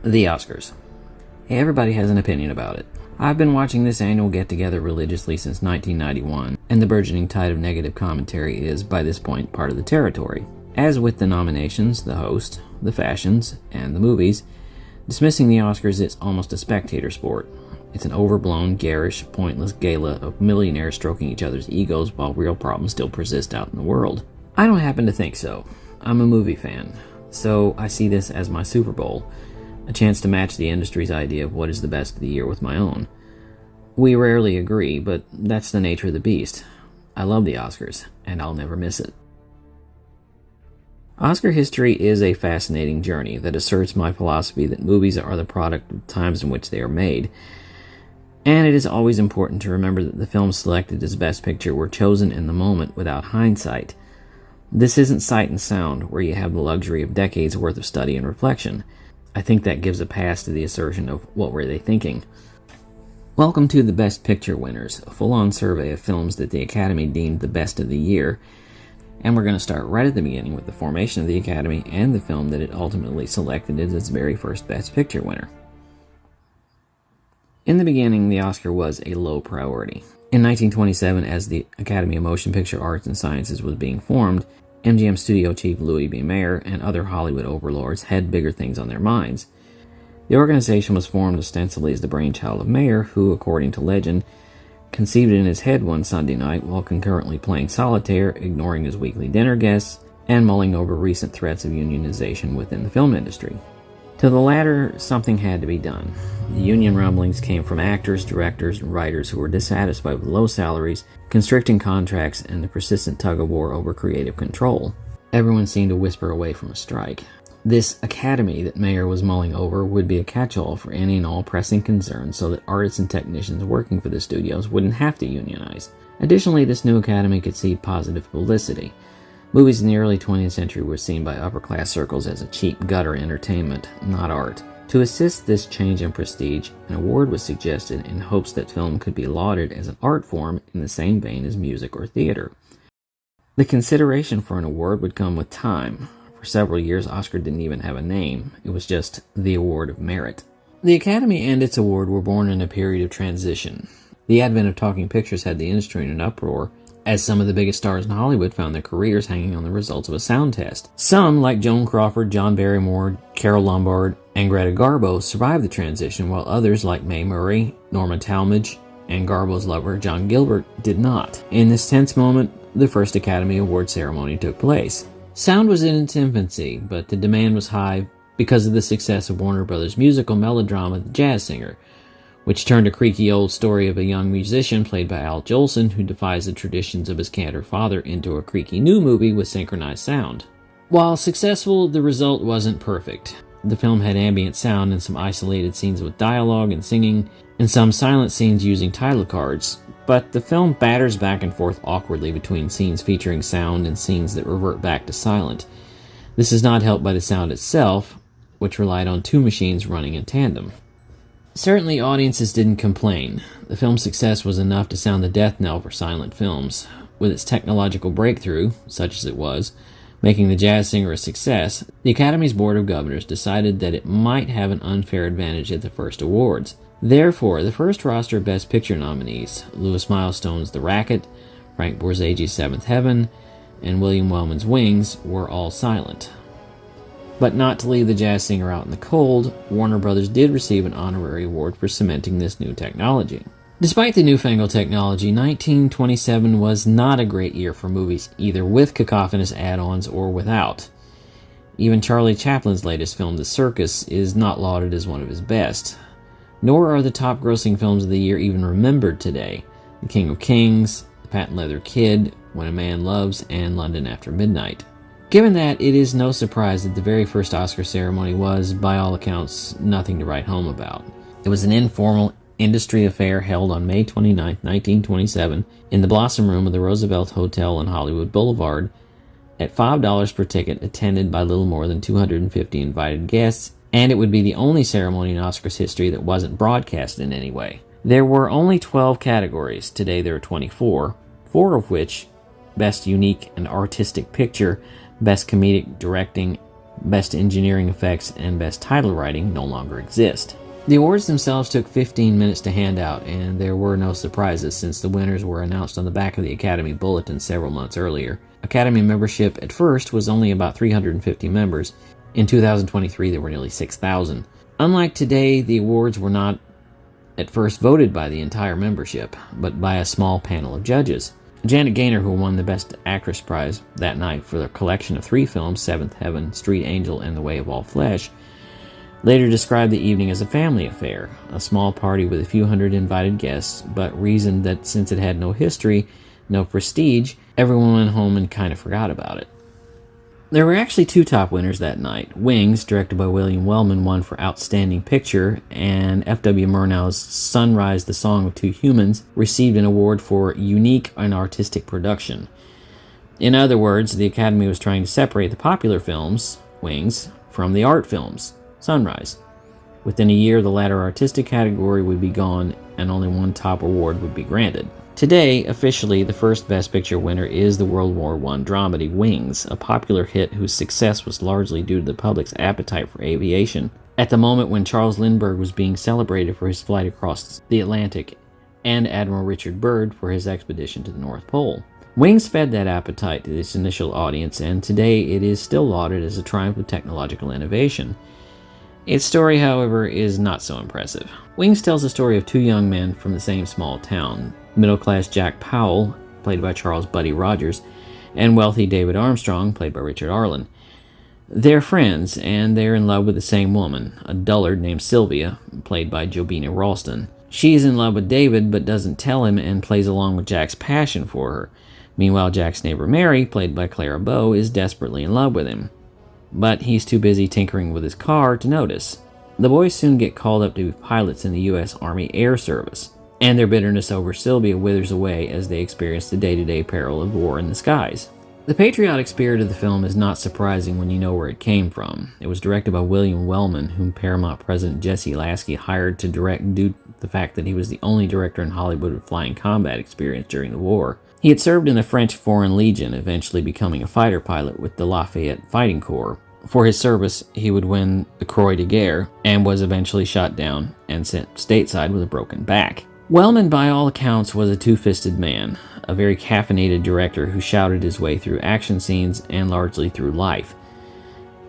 The Oscars. Hey, everybody has an opinion about it. I've been watching this annual get-together religiously since 1991, and the burgeoning tide of negative commentary is, by this point, part of the territory. As with the nominations, the host, the fashions, and the movies, dismissing the Oscars is almost a spectator sport. It's an overblown, garish, pointless gala of millionaires stroking each other's egos while real problems still persist out in the world. I don't happen to think so. I'm a movie fan, so I see this as my Super Bowl, a chance to match the industry's idea of what is the best of the year with my own. We rarely agree, but that's the nature of the beast. I love the Oscars, and I'll never miss it. Oscar history is a fascinating journey that asserts my philosophy that movies are the product of times in which they are made, and it is always important to remember that the films selected as Best Picture were chosen in the moment without hindsight. This isn't Sight and Sound, where you have the luxury of decades worth of study and reflection. I think that gives a pass to the assertion of what were they thinking. Welcome to the Best Picture winners, a full-on survey of films that the Academy deemed the best of the year, and we're going to start right at the beginning with the formation of the Academy and the film that it ultimately selected as its very first Best Picture winner. In the beginning, the Oscar was a low priority. In 1927, as the Academy of Motion Picture Arts and Sciences was being formed, MGM studio chief Louis B. Mayer and other Hollywood overlords had bigger things on their minds. The organization was formed ostensibly as the brainchild of Mayer, who, according to legend, conceived it in his head one Sunday night while concurrently playing solitaire, ignoring his weekly dinner guests, and mulling over recent threats of unionization within the film industry. To the latter, something had to be done. The union rumblings came from actors, directors, and writers who were dissatisfied with low salaries, constricting contracts, and the persistent tug-of-war over creative control. Everyone seemed to whisper away from a strike. This academy that Mayer was mulling over would be a catch-all for any and all pressing concerns so that artists and technicians working for the studios wouldn't have to unionize. Additionally, this new academy could see positive publicity. Movies in the early 20th century were seen by upper-class circles as a cheap gutter entertainment, not art. To assist this change in prestige, an award was suggested in hopes that film could be lauded as an art form in the same vein as music or theater. The consideration for an award would come with time. For several years, Oscar didn't even have a name. It was just the Award of Merit. The Academy and its award were born in a period of transition. The advent of talking pictures had the industry in an uproar, as some of the biggest stars in Hollywood found their careers hanging on the results of a sound test. Some, like Joan Crawford, John Barrymore, Carole Lombard, and Greta Garbo, survived the transition, while others like Mae Murray, Norma Talmadge, and Garbo's lover, John Gilbert, did not. In this tense moment, the first Academy Award ceremony took place. Sound was in its infancy, but the demand was high because of the success of Warner Brothers' musical melodrama The Jazz Singer, which turned a creaky old story of a young musician played by Al Jolson who defies the traditions of his cantor father into a creaky new movie with synchronized sound. While successful, the result wasn't perfect. The film had ambient sound and some isolated scenes with dialogue and singing, and some silent scenes using title cards, but the film batters back and forth awkwardly between scenes featuring sound and scenes that revert back to silent. This is not helped by the sound itself, which relied on two machines running in tandem. Certainly, audiences didn't complain. The film's success was enough to sound the death knell for silent films. With its technological breakthrough, such as it was, making The Jazz Singer a success, the Academy's Board of Governors decided that it might have an unfair advantage at the first awards. Therefore, the first roster of Best Picture nominees, Louis Milestone's The Racket, Frank Borsage's Seventh Heaven, and William Wellman's Wings, were all silent. But not to leave The Jazz Singer out in the cold, Warner Brothers did receive an honorary award for cementing this new technology. Despite the newfangled technology, 1927 was not a great year for movies, either with cacophonous add-ons or without. Even Charlie Chaplin's latest film, The Circus, is not lauded as one of his best. Nor are the top-grossing films of the year even remembered today. The King of Kings, The Patent Leather Kid, When a Man Loves, and London After Midnight. Given that, it is no surprise that the very first Oscar ceremony was, by all accounts, nothing to write home about. It was an informal industry affair held on May 29, 1927, in the Blossom Room of the Roosevelt Hotel on Hollywood Boulevard, at $5 per ticket, attended by little more than 250 invited guests, and it would be the only ceremony in Oscars history that wasn't broadcast in any way. There were only 12 categories. Today there are 24, 4 of which, Best Unique and Artistic Picture, Best Comedic Directing, Best Engineering Effects and Best Title Writing no longer exist. The awards themselves took 15 minutes to hand out, and there were no surprises since the winners were announced on the back of the Academy Bulletin several months earlier. Academy membership at first was only about 350 members. In 2023, there were nearly 6,000. Unlike today, the awards were not at first voted by the entire membership, but by a small panel of judges. Janet Gaynor, who won the Best Actress prize that night for the collection of 3 films, Seventh Heaven, Street Angel, and The Way of All Flesh, later described the evening as a family affair, a small party with a few hundred invited guests, but reasoned that since it had no history, no prestige, everyone went home and kind of forgot about it. There were actually 2 top winners that night. Wings, directed by William Wellman, won for Outstanding Picture, and F.W. Murnau's Sunrise, the Song of Two Humans, received an award for Unique and Artistic Production. In other words, the Academy was trying to separate the popular films, Wings, from the art films, Sunrise. Within a year, the latter artistic category would be gone, and only one top award would be granted. Today, officially, the first Best Picture winner is the World War I dramedy Wings, a popular hit whose success was largely due to the public's appetite for aviation. At the moment when Charles Lindbergh was being celebrated for his flight across the Atlantic, and Admiral Richard Byrd for his expedition to the North Pole. Wings fed that appetite to its initial audience, and today it is still lauded as a triumph of technological innovation. Its story, however, is not so impressive. Wings tells the story of 2 young men from the same small town, middle-class Jack Powell, played by Charles Buddy Rogers, and wealthy David Armstrong, played by Richard Arlen. They're friends, and they're in love with the same woman, a dullard named Sylvia, played by Jobina Ralston. She's in love with David, but doesn't tell him and plays along with Jack's passion for her. Meanwhile, Jack's neighbor Mary, played by Clara Bow, is desperately in love with him. But he's too busy tinkering with his car to notice. The boys soon get called up to be pilots in the U.S. Army Air Service, and their bitterness over Sylvia withers away as they experience the day-to-day peril of war in the skies. The patriotic spirit of the film is not surprising when you know where it came from. It was directed by William Wellman, whom Paramount president Jesse Lasky hired to direct due to the fact that he was the only director in Hollywood with flying combat experience during the war. He had served in the French Foreign Legion, eventually becoming a fighter pilot with the Lafayette Fighting Corps. For his service, he would win the Croix de Guerre and was eventually shot down and sent stateside with a broken back. Wellman, by all accounts, was a two-fisted man, a very caffeinated director who shouted his way through action scenes and largely through life.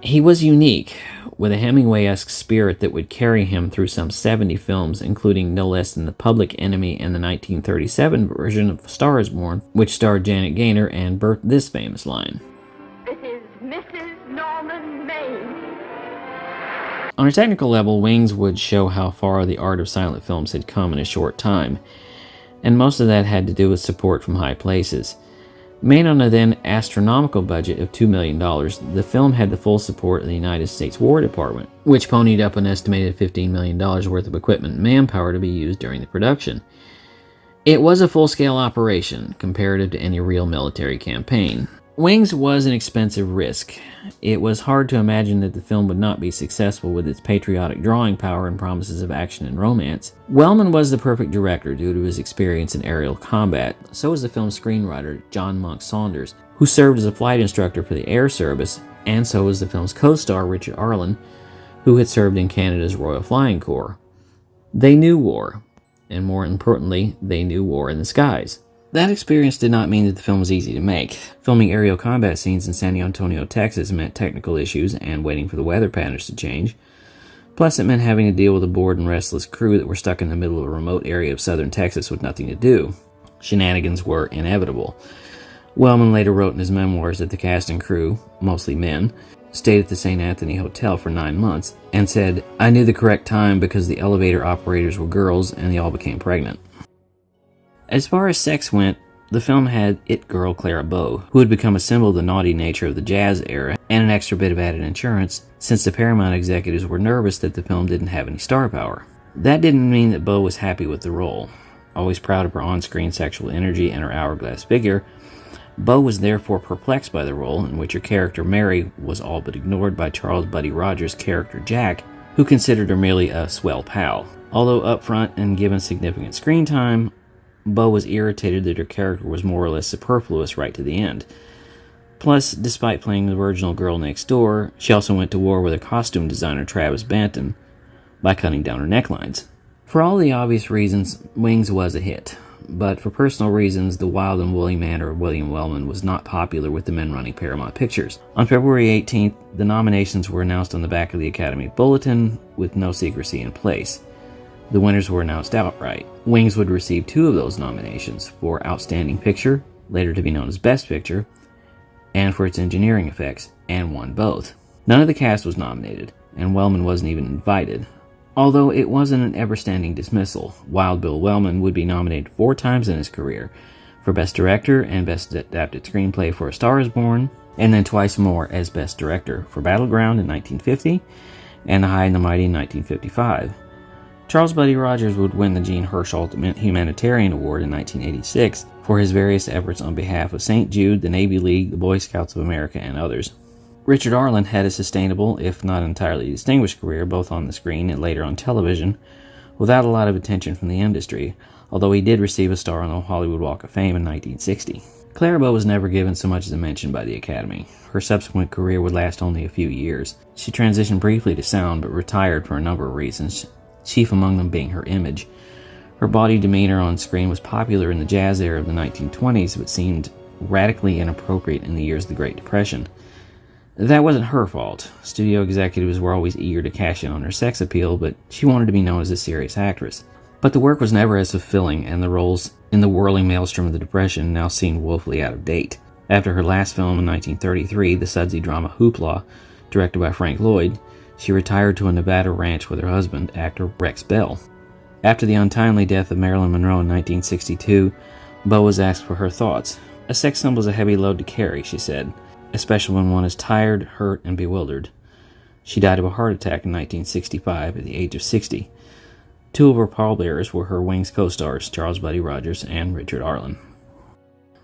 He was unique, with a Hemingway-esque spirit that would carry him through some 70 films, including no less than The Public Enemy and the 1937 version of A Star is Born, which starred Janet Gaynor and birthed this famous line. This is Mrs. Norman Maine. On a technical level, Wings would show how far the art of silent films had come in a short time, and most of that had to do with support from high places. Made on a then astronomical budget of $2 million, the film had the full support of the United States War Department, which ponied up an estimated $15 million worth of equipment and manpower to be used during the production. It was a full-scale operation, comparative to any real military campaign. Wings was an expensive risk. It was hard to imagine that the film would not be successful with its patriotic drawing power and promises of action and romance. Wellman was the perfect director due to his experience in aerial combat. So was the film's screenwriter, John Monk Saunders, who served as a flight instructor for the Air Service, and so was the film's co-star, Richard Arlen, who had served in Canada's Royal Flying Corps. They knew war, and more importantly, they knew war in the skies. That experience did not mean that the film was easy to make. Filming aerial combat scenes in San Antonio, Texas meant technical issues and waiting for the weather patterns to change. Plus, it meant having to deal with a bored and restless crew that were stuck in the middle of a remote area of southern Texas with nothing to do. Shenanigans were inevitable. Wellman later wrote in his memoirs that the cast and crew, mostly men, stayed at the St. Anthony Hotel for 9 months and said, "I knew the correct time because the elevator operators were girls and they all became pregnant." As far as sex went, the film had it girl Clara Bow, who had become a symbol of the naughty nature of the jazz era, and an extra bit of added insurance, since the Paramount executives were nervous that the film didn't have any star power. That didn't mean that Bow was happy with the role. Always proud of her on-screen sexual energy and her hourglass figure, Bow was therefore perplexed by the role, in which her character Mary was all but ignored by Charles Buddy Rogers' character Jack, who considered her merely a swell pal. Although upfront and given significant screen time, Bow was irritated that her character was more or less superfluous right to the end. Plus, despite playing the virginal girl next door, she also went to war with her costume designer Travis Banton by cutting down her necklines. For all the obvious reasons, Wings was a hit, but for personal reasons, the wild and woolly manner of William Wellman was not popular with the men running Paramount Pictures. On February 18th, the nominations were announced on the back of the Academy Bulletin with no secrecy in place. The winners were announced outright. Wings would receive 2 of those nominations, for Outstanding Picture, later to be known as Best Picture, and for its engineering effects, and won both. None of the cast was nominated, and Wellman wasn't even invited. Although it wasn't an ever-standing dismissal, Wild Bill Wellman would be nominated 4 times in his career, for Best Director and Best Adapted Screenplay for A Star is Born, and then twice more as Best Director for Battleground in 1950 and The High and the Mighty in 1955. Charles Buddy Rogers would win the Jean Hirsch Ultimate Humanitarian Award in 1986 for his various efforts on behalf of St. Jude, the Navy League, the Boy Scouts of America, and others. Richard Arlen had a sustainable, if not entirely distinguished career both on the screen and later on television, without a lot of attention from the industry, although he did receive a star on the Hollywood Walk of Fame in 1960. Clara Bow was never given so much as a mention by the Academy. Her subsequent career would last only a few years. She transitioned briefly to sound, but retired for a number of reasons, chief among them being her image. Her body demeanor on screen was popular in the jazz era of the 1920s, but seemed radically inappropriate in the years of the Great Depression. That wasn't her fault. Studio executives were always eager to cash in on her sex appeal, but she wanted to be known as a serious actress. But the work was never as fulfilling, and the roles in the whirling maelstrom of the Depression now seemed woefully out of date. After her last film in 1933, the sudsy drama Hoopla, directed by Frank Lloyd, she retired to a Nevada ranch with her husband, actor Rex Bell. After the untimely death of Marilyn Monroe in 1962, Bow was asked for her thoughts. "A sex symbol is a heavy load to carry," she said, "especially when one is tired, hurt, and bewildered." She died of a heart attack in 1965 at the age of 60. 2 of her pallbearers were her Wings co-stars, Charles Buddy Rogers and Richard Arlen.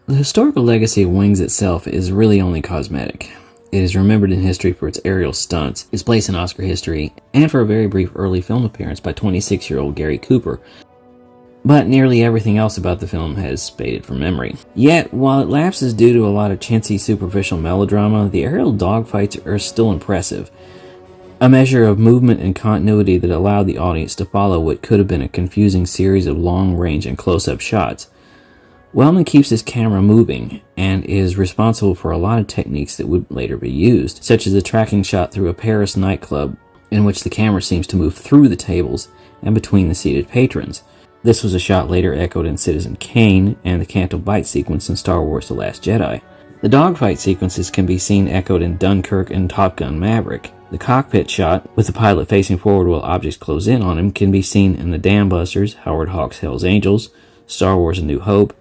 The historical legacy of Wings itself is really only cosmetic. It is remembered in history for its aerial stunts, its place in Oscar history, and for a very brief early film appearance by 26-year-old Gary Cooper. But nearly everything else about the film has faded from memory. Yet, while it lapses due to a lot of chintzy, superficial melodrama, the aerial dogfights are still impressive. A measure of movement and continuity that allowed the audience to follow what could have been a confusing series of long-range and close-up shots. Wellman keeps his camera moving, and is responsible for a lot of techniques that would later be used, such as the tracking shot through a Paris nightclub, in which the camera seems to move through the tables and between the seated patrons. This was a shot later echoed in Citizen Kane and the Canto Bight sequence in Star Wars The Last Jedi. The dogfight sequences can be seen echoed in Dunkirk and Top Gun Maverick. The cockpit shot, with the pilot facing forward while objects close in on him, can be seen in The Dam Busters, Howard Hawks' Hell's Angels, Star Wars A New Hope,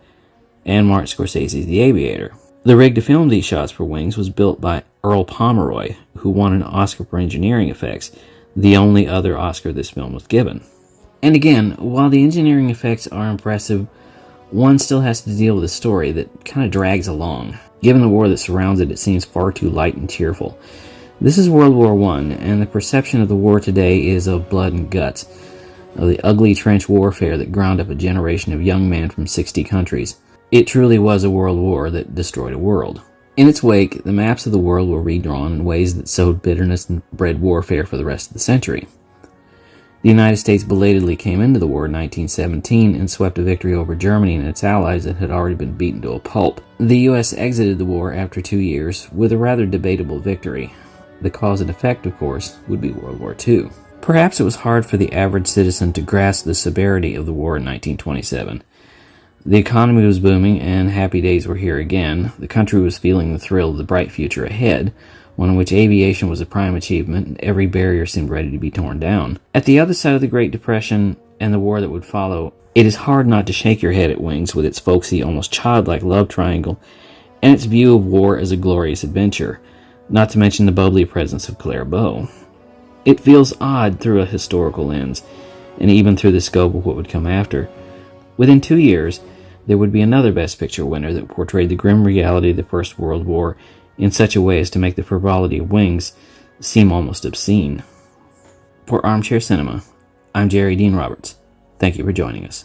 and Martin Scorsese's The Aviator. The rig to film these shots for Wings was built by Earl Pomeroy, who won an Oscar for engineering effects, the only other Oscar this film was given. And again, while the engineering effects are impressive, one still has to deal with a story that kind of drags along. Given the war that surrounds it, it seems far too light and cheerful. This is World War I, and the perception of the war today is of blood and guts, of the ugly trench warfare that ground up a generation of young men from 60 countries. It truly was a world war that destroyed a world. In its wake, the maps of the world were redrawn in ways that sowed bitterness and bred warfare for the rest of the century. The United States belatedly came into the war in 1917 and swept a victory over Germany and its allies that had already been beaten to a pulp. The U.S. exited the war after 2 years with a rather debatable victory. The cause and effect, of course, would be World War II. Perhaps it was hard for the average citizen to grasp the severity of the war in 1927. The economy was booming, and happy days were here again. The country was feeling the thrill of the bright future ahead, one in which aviation was a prime achievement, and every barrier seemed ready to be torn down. At the other side of the Great Depression and the war that would follow, it is hard not to shake your head at Wings with its folksy, almost childlike love triangle, and its view of war as a glorious adventure, not to mention the bubbly presence of Clara Bow. It feels odd through a historical lens, and even through the scope of what would come after. Within 2 years, there would be another Best Picture winner that portrayed the grim reality of the First World War in such a way as to make the frivolity of Wings seem almost obscene. For Armchair Cinema, I'm Jerry Dean Roberts. Thank you for joining us.